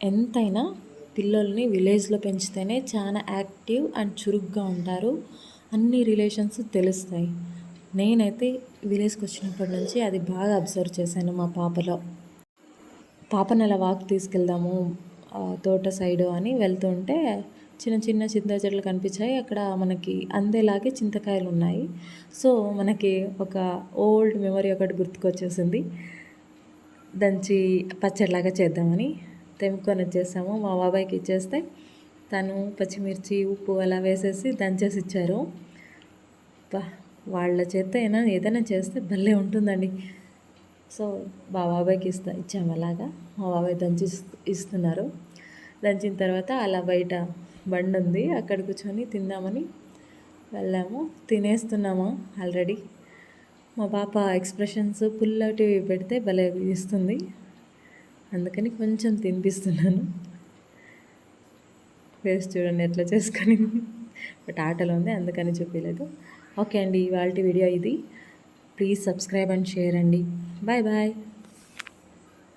ఎంతైనా పిల్లల్ని విలేజ్లో పెంచితేనే చాలా యాక్టివ్ అండ్ చురుగ్గా ఉంటారు. అన్ని రిలేషన్స్ తెలుస్తాయి. నేనైతే విలేజ్కి వచ్చినప్పటి నుంచి అది బాగా అబ్జర్వ్ చేశాను మా పాపలో. పాపని అలా వాక్ తీసుకెళ్దాము తోట సైడు అని వెళ్తుంటే చిన్న చిన్న చింత చెట్లు కనిపించాయి. అక్కడ మనకి అందేలాగే చింతకాయలు ఉన్నాయి. సో మనకి ఒక ఓల్డ్ మెమరీ ఒకటి గుర్తుకొచ్చేసింది. దంచి పచ్చడిలాగా చేద్దామని తెంపుకొని వచ్చేసాము. మా బాబాయ్కి ఇచ్చేస్తే తను పచ్చిమిర్చి ఉప్పు అలా వేసేసి దంచేసి ఇచ్చారు. వాళ్ళ చేత ఏదైనా చేస్తే భలే ఉంటుందండి. సో మా బాబాయ్కి ఇచ్చాము అలాగా. మా బాబాయ్ దంచి ఇస్తున్నారు. దంచిన తర్వాత అలా బయట బండి ఉంది, అక్కడ కూర్చొని తిందామని వెళ్ళాము. తినేస్తున్నాము ఆల్రెడీ. మా పాప ఎక్స్ప్రెషన్స్ పుల్లటివి పెడితే భలే ఇస్తుంది, అందుకని కొంచెం తినిపిస్తున్నాను. ఫేస్ చూడండి ఎట్లా చేసుకొని, బట్ ఆటలో ఉంది అందుకని చూపించలేదు. ఓకే అండి, ఇవాళ వీడియో ఇది. ప్లీజ్ సబ్స్క్రైబ్ అండ్ షేర్ అండి. Bye bye.